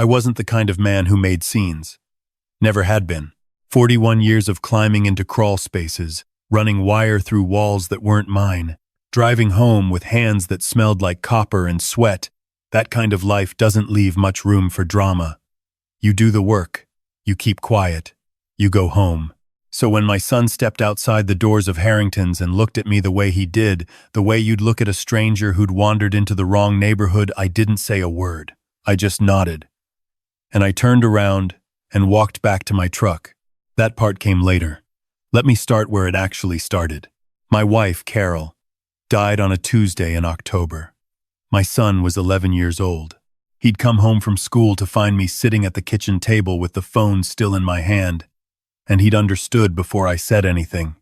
I wasn't the kind of man who made scenes. Never had been. 41 years of climbing into crawl spaces, running wire through walls that weren't mine, driving home with hands that smelled like copper and sweat. That kind of life doesn't leave much room for drama. You do the work. You keep quiet. You go home. So when my son stepped outside the doors of Harrington's and looked at me the way he did, the way you'd look at a stranger who'd wandered into the wrong neighborhood, I didn't say a word. I just nodded. And I turned around and walked back to my truck. That part came later. Let me start where it actually started. My wife, Carol, died on a Tuesday in October. My son was 11 years old. He'd come home from school to find me sitting at the kitchen table with the phone still in my hand, and he'd understood before I said anything.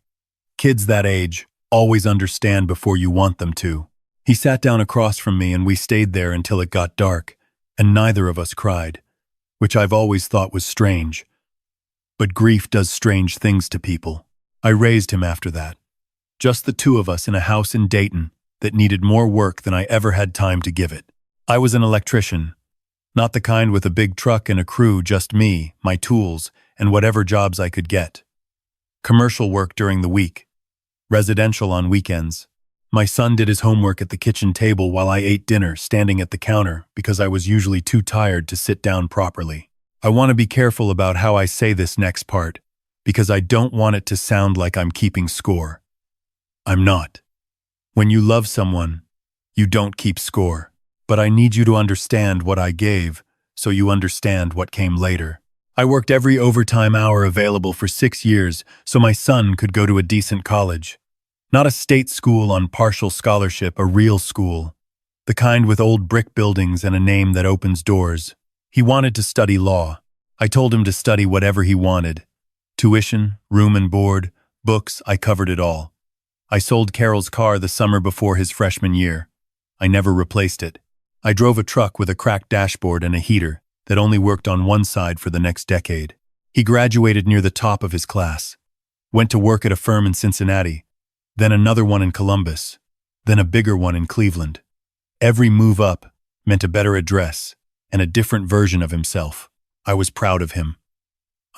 Kids that age always understand before you want them to. He sat down across from me and we stayed there until it got dark, and neither of us cried, which I've always thought was strange. But grief does strange things to people. I raised him after that. Just the two of us in a house in Dayton that needed more work than I ever had time to give it. I was an electrician, not the kind with a big truck and a crew, just me, my tools, and whatever jobs I could get. Commercial work during the week, residential on weekends. My son did his homework at the kitchen table while I ate dinner, standing at the counter, because I was usually too tired to sit down properly. I want to be careful about how I say this next part, because I don't want it to sound like I'm keeping score. I'm not. When you love someone, you don't keep score. But I need you to understand what I gave, so you understand what came later. I worked every overtime hour available for 6 years so my son could go to a decent college. Not a state school on partial scholarship, a real school. The kind with old brick buildings and a name that opens doors. He wanted to study law. I told him to study whatever he wanted. Tuition, room and board, books, I covered it all. I sold Carol's car the summer before his freshman year. I never replaced it. I drove a truck with a cracked dashboard and a heater that only worked on one side for the next decade. He graduated near the top of his class. Went to work at a firm in Cincinnati, then another one in Columbus, then a bigger one in Cleveland. Every move up meant a better address and a different version of himself. I was proud of him.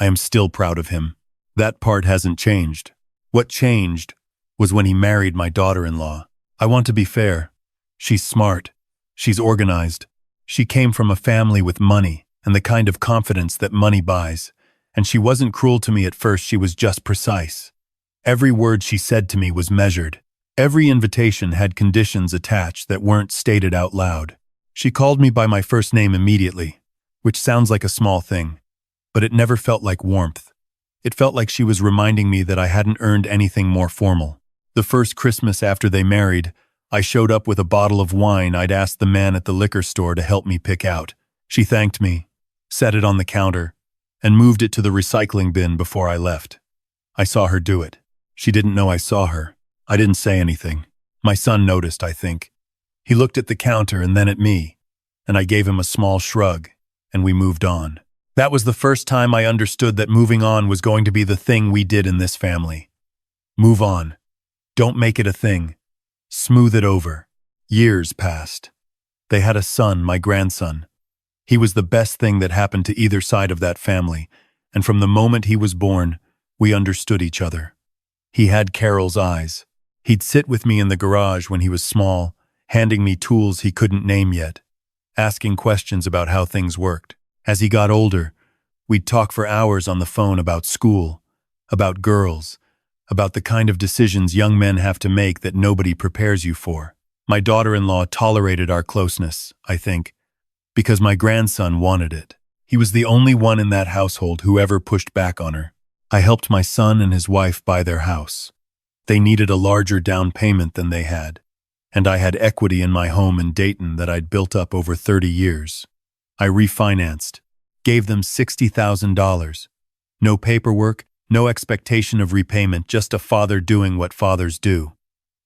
I am still proud of him. That part hasn't changed. What changed was when he married my daughter-in-law. I want to be fair. She's smart. She's organized. She came from a family with money and the kind of confidence that money buys. And she wasn't cruel to me at first, she was just precise. Every word she said to me was measured. Every invitation had conditions attached that weren't stated out loud. She called me by my first name immediately, which sounds like a small thing, but it never felt like warmth. It felt like she was reminding me that I hadn't earned anything more formal. The first Christmas after they married, I showed up with a bottle of wine I'd asked the man at the liquor store to help me pick out. She thanked me, set it on the counter, and moved it to the recycling bin before I left. I saw her do it. She didn't know I saw her. I didn't say anything. My son noticed, I think. He looked at the counter and then at me, and I gave him a small shrug, and we moved on. That was the first time I understood that moving on was going to be the thing we did in this family. Move on. Don't make it a thing. Smooth it over. Years passed. They had a son, my grandson. He was the best thing that happened to either side of that family, and from the moment he was born, we understood each other. He had Carol's eyes. He'd sit with me in the garage when he was small, handing me tools he couldn't name yet, asking questions about how things worked. As he got older, we'd talk for hours on the phone about school, about girls, about the kind of decisions young men have to make that nobody prepares you for. My daughter-in-law tolerated our closeness, I think, because my grandson wanted it. He was the only one in that household who ever pushed back on her. I helped my son and his wife buy their house. They needed a larger down payment than they had, and I had equity in my home in Dayton that I'd built up over 30 years. I refinanced, gave them $60,000. No paperwork, no expectation of repayment, just a father doing what fathers do.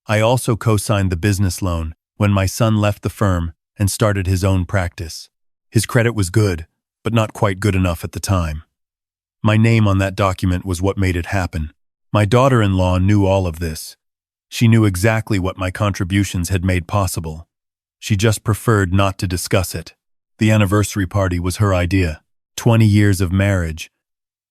I also co-signed the business loan when my son left the firm and started his own practice. His credit was good, but not quite good enough at the time. My name on that document was what made it happen. My daughter-in-law knew all of this. She knew exactly what my contributions had made possible. She just preferred not to discuss it. The anniversary party was her idea. 20 years of marriage,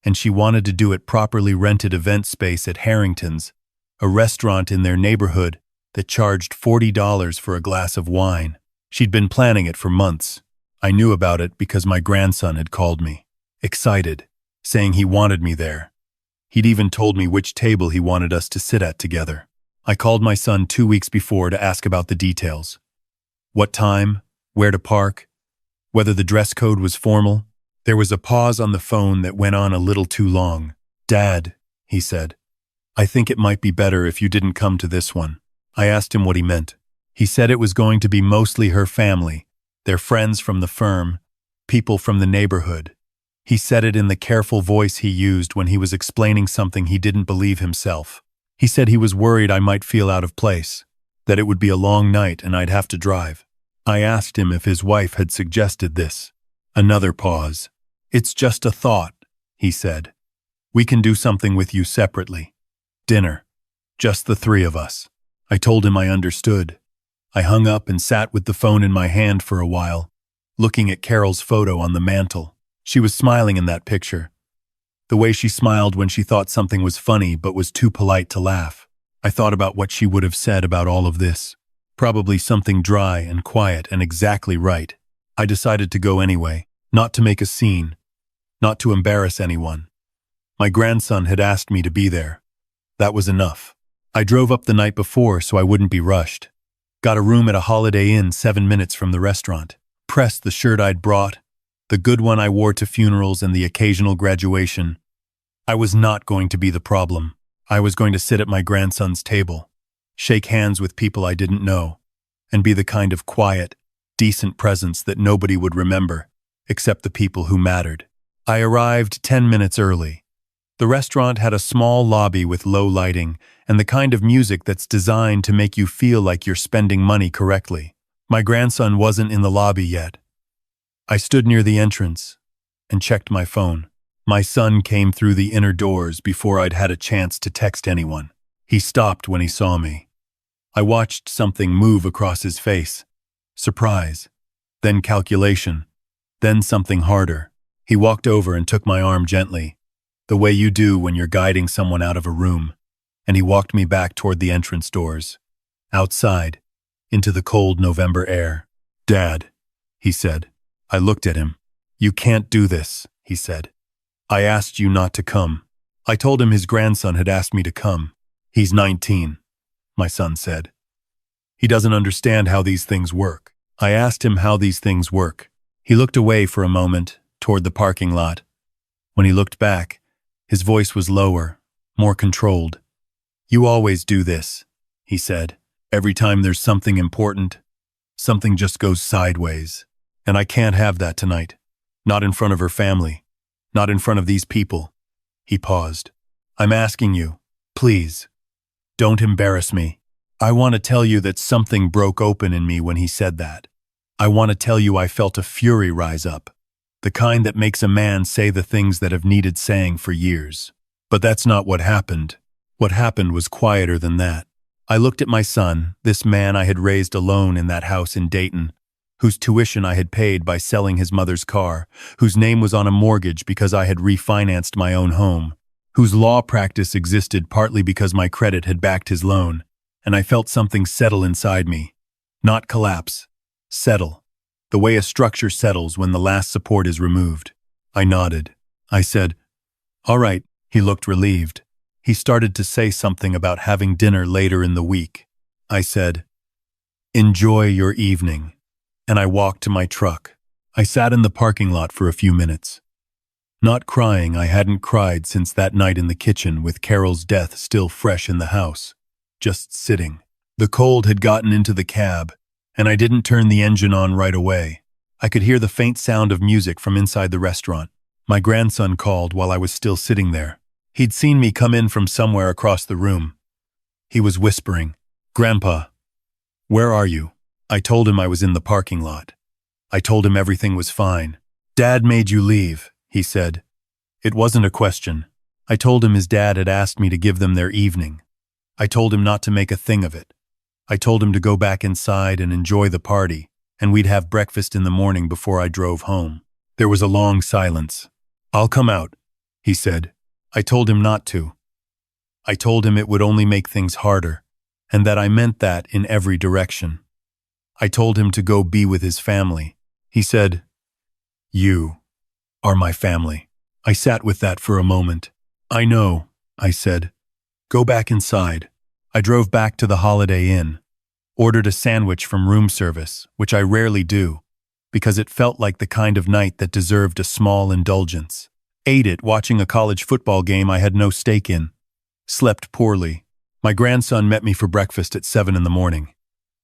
and she wanted to do it properly rented event space at Harrington's, a restaurant in their neighborhood that charged $40 for a glass of wine. She'd been planning it for months. I knew about it because my grandson had called me, excited, saying he wanted me there. He'd even told me which table he wanted us to sit at together. I called my son 2 weeks before to ask about the details. What time, where to park, whether the dress code was formal. There was a pause on the phone that went on a little too long. "Dad," he said, "I think it might be better if you didn't come to this one." I asked him what he meant. He said it was going to be mostly her family, their friends from the firm, people from the neighborhood. He said it in the careful voice he used when he was explaining something he didn't believe himself. He said he was worried I might feel out of place, that it would be a long night and I'd have to drive. I asked him if his wife had suggested this. Another pause. "It's just a thought," he said. "We can do something with you separately. Dinner. Just the three of us." I told him I understood. I hung up and sat with the phone in my hand for a while, looking at Carol's photo on the mantel. She was smiling in that picture. The way she smiled when she thought something was funny but was too polite to laugh. I thought about what she would have said about all of this. Probably something dry and quiet and exactly right. I decided to go anyway, not to make a scene, not to embarrass anyone. My grandson had asked me to be there. That was enough. I drove up the night before so I wouldn't be rushed. Got a room at a Holiday Inn 7 minutes from the restaurant. Pressed the shirt I'd brought, the good one I wore to funerals and the occasional graduation. I was not going to be the problem. I was going to sit at my grandson's table, shake hands with people I didn't know, and be the kind of quiet, decent presence that nobody would remember, except the people who mattered. I arrived 10 minutes early. The restaurant had a small lobby with low lighting and the kind of music that's designed to make you feel like you're spending money correctly. My grandson wasn't in the lobby yet. I stood near the entrance and checked my phone. My son came through the inner doors before I'd had a chance to text anyone. He stopped when he saw me. I watched something move across his face. Surprise, then calculation, then something harder. He walked over and took my arm gently, the way you do when you're guiding someone out of a room, and he walked me back toward the entrance doors. Outside, into the cold November air. "Dad," he said. I looked at him. "You can't do this," he said. "I asked you not to come." I told him his grandson had asked me to come. "He's 19, my son said. "He doesn't understand how these things work." I asked him how these things work. He looked away for a moment, toward the parking lot. When he looked back, his voice was lower, more controlled. "You always do this," he said. "Every time there's something important, something just goes sideways. And I can't have that tonight. Not in front of her family. Not in front of these people." He paused. "I'm asking you, please, don't embarrass me." I want to tell you that something broke open in me when he said that. I want to tell you I felt a fury rise up. The kind that makes a man say the things that have needed saying for years. But that's not what happened. What happened was quieter than that. I looked at my son, this man I had raised alone in that house in Dayton, whose tuition I had paid by selling his mother's car, whose name was on a mortgage because I had refinanced my own home, whose law practice existed partly because my credit had backed his loan, and I felt something settle inside me. Not collapse. Settle. The way a structure settles when the last support is removed. I nodded. I said, "All right." He looked relieved. He started to say something about having dinner later in the week. I said, "Enjoy your evening." And I walked to my truck. I sat in the parking lot for a few minutes. Not crying, I hadn't cried since that night in the kitchen with Carol's death still fresh in the house. Just sitting. The cold had gotten into the cab, and I didn't turn the engine on right away. I could hear the faint sound of music from inside the restaurant. My grandson called while I was still sitting there. He'd seen me come in from somewhere across the room. He was whispering, "Grandpa, where are you?" I told him I was in the parking lot. I told him everything was fine. "Dad made you leave," he said. It wasn't a question. I told him his dad had asked me to give them their evening. I told him not to make a thing of it. I told him to go back inside and enjoy the party. and we'd have breakfast in the morning before I drove home. There was a long silence. "I'll come out," he said. I told him not to. I told him it would only make things harder, and that I meant that in every direction. I told him to go be with his family. He said, "You are my family." I sat with that for a moment. "I know," I said. "Go back inside." I drove back to the Holiday Inn, ordered a sandwich from room service, which I rarely do, because it felt like the kind of night that deserved a small indulgence. Ate it watching a college football game I had no stake in. Slept poorly. My grandson met me for breakfast at 7 in the morning.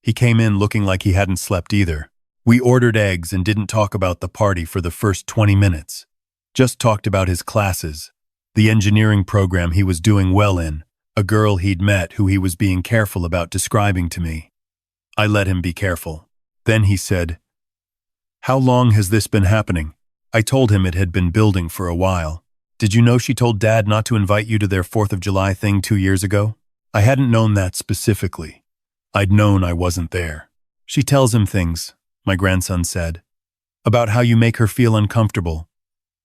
He came in looking like he hadn't slept either. We ordered eggs and didn't talk about the party for the first 20 minutes. Just talked about his classes, the engineering program he was doing well in, a girl he'd met who he was being careful about describing to me. I let him be careful. Then he said, "How long has this been happening?" I told him it had been building for a while. "Did you know she told Dad not to invite you to their 4th of July thing 2 years ago?" I hadn't known that specifically. I'd known I wasn't there. "She tells him things," my grandson said, "about how you make her feel uncomfortable,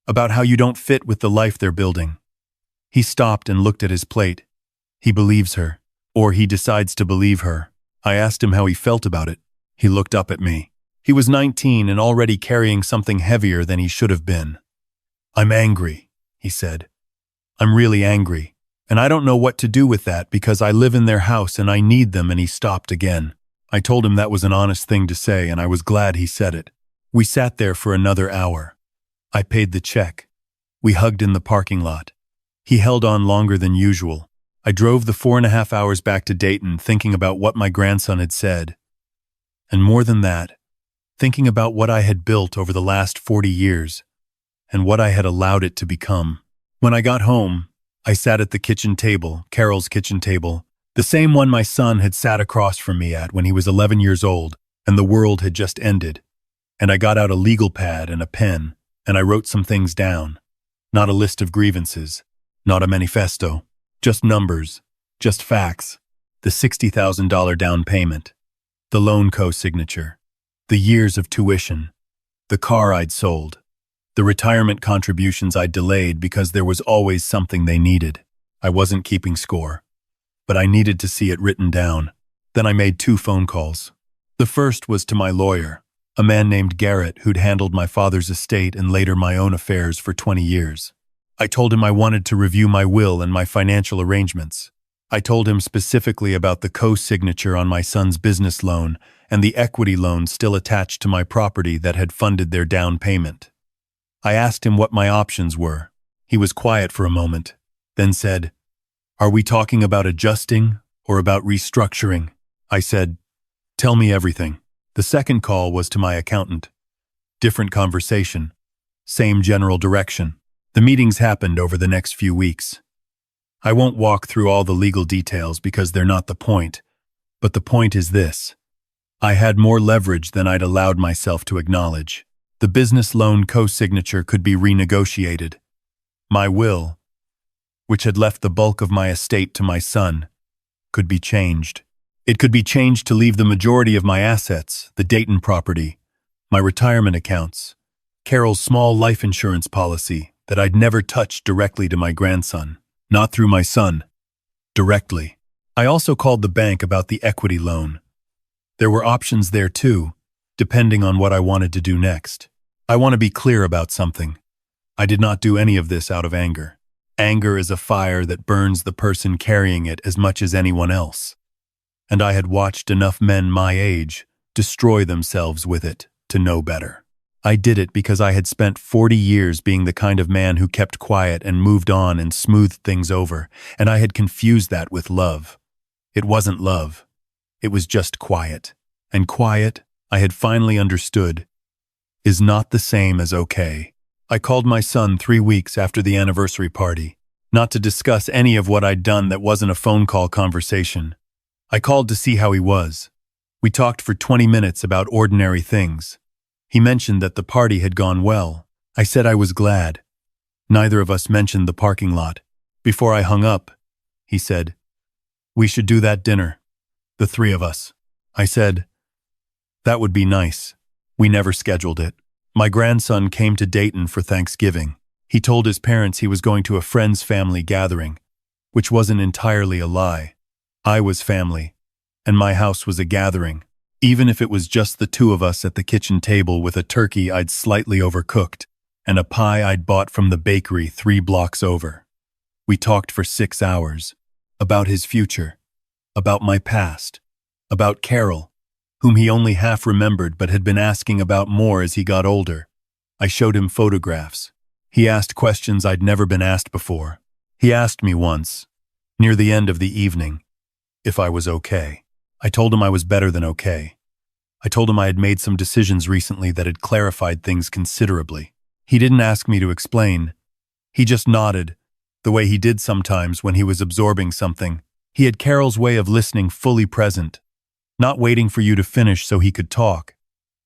about how you don't fit with the life they're building." He stopped and looked at his plate. He believes her, or he decides to believe her. I asked him how he felt about it. He looked up at me. He was 19 and already carrying something heavier than he should have been. "I'm angry," he said. "I'm really angry, and I don't know what to do with that because I live in their house and I need them." And he stopped again. I told him that was an honest thing to say, and I was glad he said it. We sat there for another hour. I paid the check. We hugged in the parking lot. He held on longer than usual. I drove the 4.5 hours back to Dayton thinking about what my grandson had said. And more than that, thinking about what I had built over the last 40 years and what I had allowed it to become. When I got home, I sat at the kitchen table, Carol's kitchen table, the same one my son had sat across from me at when he was 11 years old and the world had just ended. And I got out a legal pad and a pen, and I wrote some things down. Not a list of grievances, not a manifesto, just numbers, just facts, the $60,000 down payment, the loan co-signature, the years of tuition, the car I'd sold, the retirement contributions I'd delayed because there was always something they needed. I wasn't keeping score, but I needed to see it written down. Then I made 2 phone calls. The first was to my lawyer, a man named Garrett who'd handled my father's estate and later my own affairs for 20 years. I told him I wanted to review my will and my financial arrangements. I told him specifically about the co-signature on my son's business loan and the equity loan still attached to my property that had funded their down payment. I asked him what my options were. He was quiet for a moment, then said, "Are we talking about adjusting or about restructuring?" I said, "Tell me everything." The second call was to my accountant. Different conversation, same general direction. The meetings happened over the next few weeks. I won't walk through all the legal details because they're not the point, but the point is this. I had more leverage than I'd allowed myself to acknowledge. The business loan co-signature could be renegotiated. My will, which had left the bulk of my estate to my son, could be changed. It could be changed to leave the majority of my assets, the Dayton property, my retirement accounts, Carol's small life insurance policy that I'd never touched directly to my grandson, not through my son, directly. I also called the bank about the equity loan. There were options there too, depending on what I wanted to do next. I want to be clear about something. I did not do any of this out of anger. Anger is a fire that burns the person carrying it as much as anyone else. And I had watched enough men my age destroy themselves with it to know better. I did it because I had spent 40 years being the kind of man who kept quiet and moved on and smoothed things over, and I had confused that with love. It wasn't love. It was just quiet. And quiet, I had finally understood, is not the same as okay. I called my son 3 weeks after the anniversary party, not to discuss any of what I'd done that wasn't a phone call conversation. I called to see how he was. We talked for 20 minutes about ordinary things. He mentioned that the party had gone well. I said I was glad. Neither of us mentioned the parking lot. Before I hung up, he said, "We should do that dinner, the 3 of us." I said, "That would be nice." We never scheduled it. My grandson came to Dayton for Thanksgiving. He told his parents he was going to a friend's family gathering, which wasn't entirely a lie. I was family, and my house was a gathering, even if it was just the two of us at the kitchen table with a turkey I'd slightly overcooked and a pie I'd bought from the bakery 3 blocks over. We talked for 6 hours, about his future, about my past, about Carol, whom he only half remembered but had been asking about more as he got older. I showed him photographs. He asked questions I'd never been asked before. He asked me once, near the end of the evening, if I was okay. I told him I was better than okay. I told him I had made some decisions recently that had clarified things considerably. He didn't ask me to explain. He just nodded, the way he did sometimes when he was absorbing something. He had Carol's way of listening fully present, not waiting for you to finish so he could talk,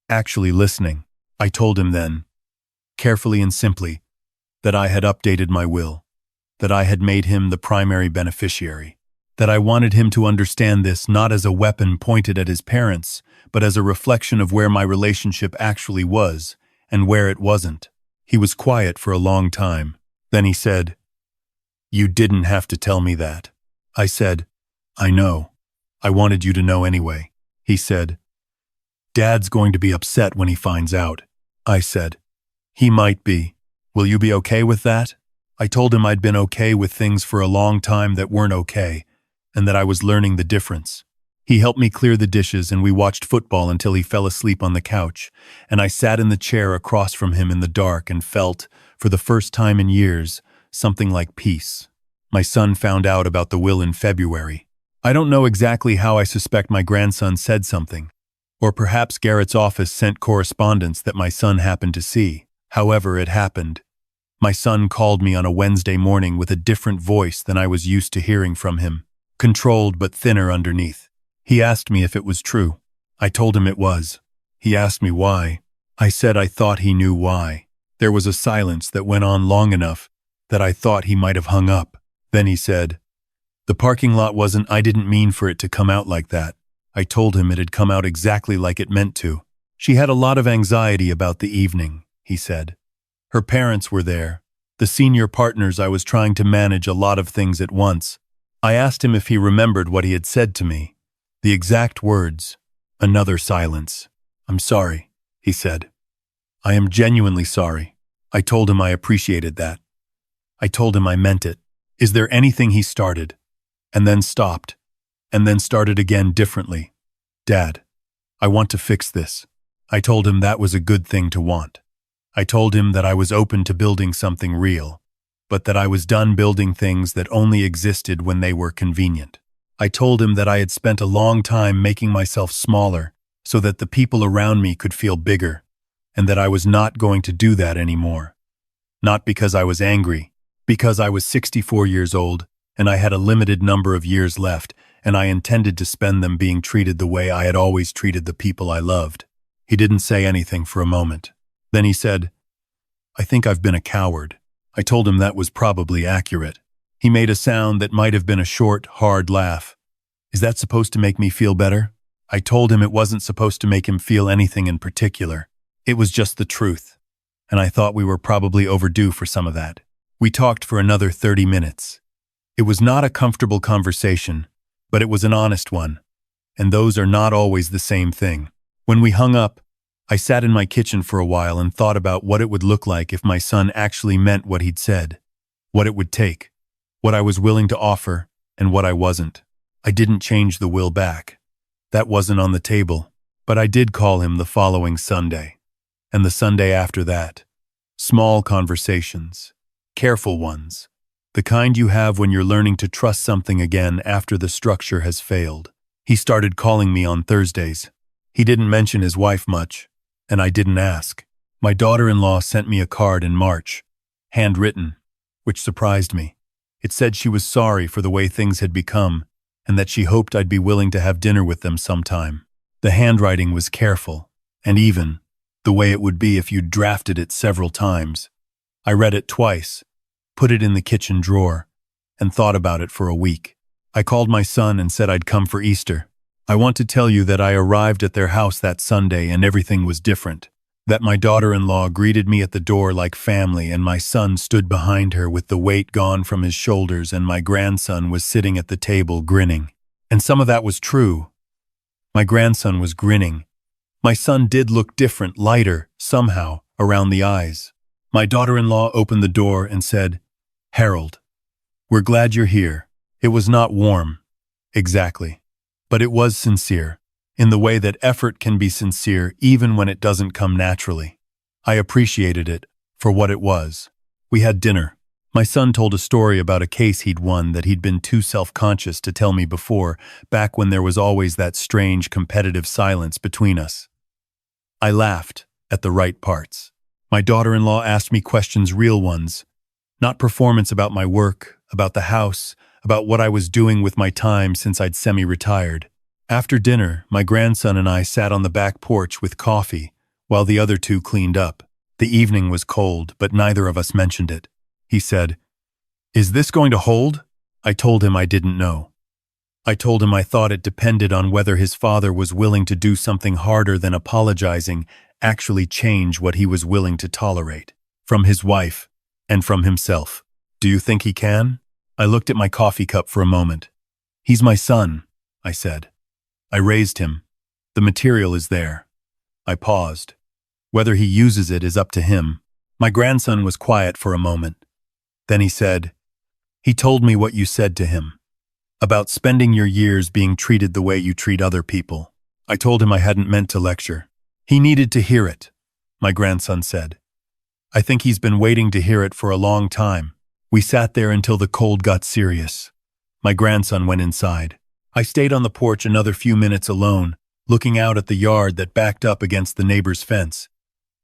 actually listening. I told him then, carefully and simply, that I had updated my will, that I had made him the primary beneficiary, that I wanted him to understand this not as a weapon pointed at his parents, but as a reflection of where my relationship actually was and where it wasn't. He was quiet for a long time. Then he said, "You didn't have to tell me that." I said, "I know. I wanted you to know anyway." He said, "Dad's going to be upset when he finds out." I said, "He might be. Will you be okay with that?" I told him I'd been okay with things for a long time that weren't okay, and that I was learning the difference. He helped me clear the dishes and we watched football until he fell asleep on the couch, and I sat in the chair across from him in the dark and felt, for the first time in years, something like peace. My son found out about the will in February. I don't know exactly how. I suspect my grandson said something, or perhaps Garrett's office sent correspondence that my son happened to see. However it happened, my son called me on a Wednesday morning with a different voice than I was used to hearing from him, controlled but thinner underneath. He asked me if it was true. I told him it was. He asked me why. I said I thought he knew why. There was a silence that went on long enough that I thought he might have hung up. Then he said, "The parking lot wasn't. I didn't mean for it to come out like that." I told him it had come out exactly like it meant to. "She had a lot of anxiety about the evening," he said. "Her parents were there, the senior partners. I was trying to manage a lot of things at once." I asked him if he remembered what he had said to me. The exact words. Another silence. "I'm sorry," he said. "I am genuinely sorry." I told him I appreciated that. I told him I meant it. Is there anything he started, and then stopped, and then started again differently? "Dad, I want to fix this." I told him that was a good thing to want. I told him that I was open to building something real, but that I was done building things that only existed when they were convenient. I told him that I had spent a long time making myself smaller so that the people around me could feel bigger, and that I was not going to do that anymore. Not because I was angry, because I was 64 years old, and I had a limited number of years left, and I intended to spend them being treated the way I had always treated the people I loved. He didn't say anything for a moment. Then he said, "I think I've been a coward." I told him that was probably accurate. He made a sound that might have been a short, hard laugh. "Is that supposed to make me feel better?" I told him it wasn't supposed to make him feel anything in particular. It was just the truth, and I thought we were probably overdue for some of that. We talked for another 30 minutes. It was not a comfortable conversation, but it was an honest one, and those are not always the same thing. When we hung up, I sat in my kitchen for a while and thought about what it would look like if my son actually meant what he'd said, what it would take, what I was willing to offer, and what I wasn't. I didn't change the will back. That wasn't on the table, but I did call him the following Sunday, and the Sunday after that. Small conversations, careful ones, the kind you have when you're learning to trust something again after the structure has failed. He started calling me on Thursdays. He didn't mention his wife much, and I didn't ask. My daughter-in-law sent me a card in March, handwritten, which surprised me. It said she was sorry for the way things had become, and that she hoped I'd be willing to have dinner with them sometime. The handwriting was careful, and even, the way it would be if you'd drafted it several times. I read it twice, put it in the kitchen drawer, and thought about it for a week. I called my son and said I'd come for Easter. I want to tell you that I arrived at their house that Sunday and everything was different. That my daughter-in-law greeted me at the door like family and my son stood behind her with the weight gone from his shoulders and my grandson was sitting at the table grinning. And some of that was true. My grandson was grinning. My son did look different, lighter, somehow, around the eyes. My daughter-in-law opened the door and said, "Harold, we're glad you're here." It was not warm. Exactly. But it was sincere, in the way that effort can be sincere even when it doesn't come naturally. I appreciated it for what it was. We had dinner. My son told a story about a case he'd won that he'd been too self-conscious to tell me before, back when there was always that strange competitive silence between us. I laughed at the right parts. My daughter-in-law asked me questions, real ones, not performance, about my work, about the house, about what I was doing with my time since I'd semi-retired. After dinner, my grandson and I sat on the back porch with coffee, while the other two cleaned up. The evening was cold, but neither of us mentioned it. He said, "Is this going to hold?" I told him I didn't know. I told him I thought it depended on whether his father was willing to do something harder than apologizing, actually change what he was willing to tolerate. From his wife, and from himself. Do you think he can? I looked at my coffee cup for a moment. "He's my son," I said. "I raised him. The material is there." I paused. Whether he uses it is up to him. My grandson was quiet for a moment. Then he said, "He told me what you said to him, about spending your years being treated the way you treat other people." I told him I hadn't meant to lecture. "He needed to hear it," my grandson said. "I think he's been waiting to hear it for a long time." We sat there until the cold got serious. My grandson went inside. I stayed on the porch another few minutes alone, looking out at the yard that backed up against the neighbor's fence.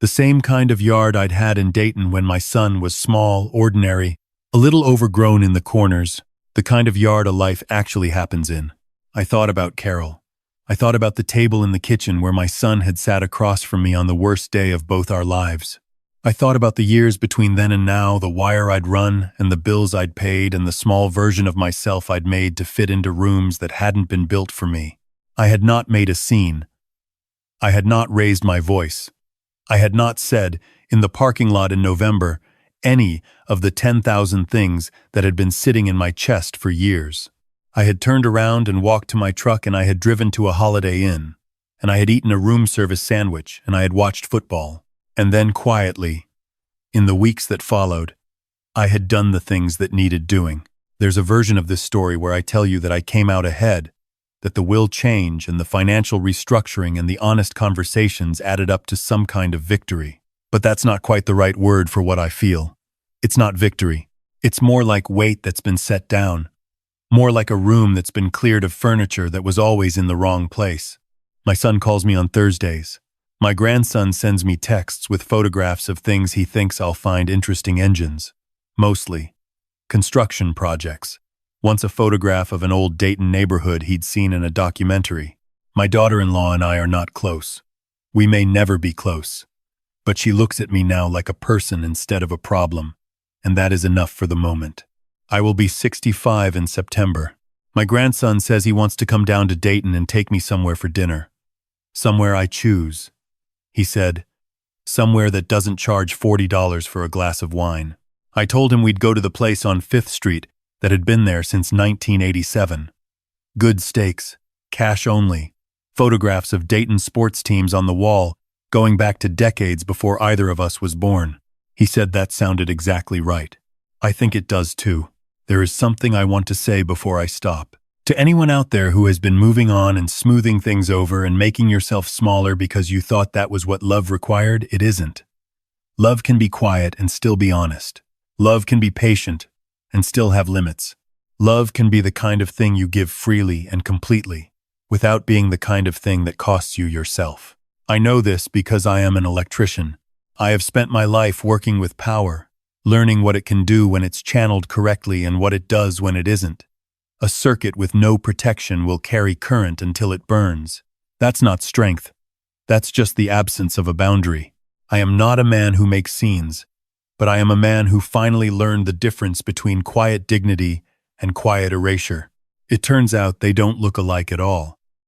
The same kind of yard I'd had in Dayton when my son was small, ordinary, a little overgrown in the corners, the kind of yard a life actually happens in. I thought about Carol. I thought about the table in the kitchen where my son had sat across from me on the worst day of both our lives. I thought about the years between then and now, the wire I'd run and the bills I'd paid and the small version of myself I'd made to fit into rooms that hadn't been built for me. I had not made a scene. I had not raised my voice. I had not said, in the parking lot in November, any of the 10,000 things that had been sitting in my chest for years. I had turned around and walked to my truck and I had driven to a Holiday Inn, and I had eaten a room service sandwich and I had watched football. And then quietly, in the weeks that followed, I had done the things that needed doing. There's a version of this story where I tell you that I came out ahead, that the will change and the financial restructuring and the honest conversations added up to some kind of victory. But that's not quite the right word for what I feel. It's not victory. It's more like weight that's been set down. More like a room that's been cleared of furniture that was always in the wrong place. My son calls me on Thursdays. My grandson sends me texts with photographs of things he thinks I'll find interesting: engines. Mostly construction projects. Once a photograph of an old Dayton neighborhood he'd seen in a documentary. My daughter-in-law and I are not close. We may never be close. But she looks at me now like a person instead of a problem, and that is enough for the moment. I will be 65 in September. My grandson says he wants to come down to Dayton and take me somewhere for dinner. Somewhere I choose. He said, somewhere that doesn't charge $40 for a glass of wine. I told him we'd go to the place on 5th Street that had been there since 1987. Good steaks, cash only, photographs of Dayton sports teams on the wall, going back to decades before either of us was born. He said that sounded exactly right. I think it does too. There is something I want to say before I stop. To anyone out there who has been moving on and smoothing things over and making yourself smaller because you thought that was what love required, it isn't. Love can be quiet and still be honest. Love can be patient and still have limits. Love can be the kind of thing you give freely and completely, without being the kind of thing that costs you yourself. I know this because I am an electrician. I have spent my life working with power, learning what it can do when it's channeled correctly and what it does when it isn't. A circuit with no protection will carry current until it burns. That's not strength. That's just the absence of a boundary. I am not a man who makes scenes, but I am a man who finally learned the difference between quiet dignity and quiet erasure. It turns out they don't look alike at all.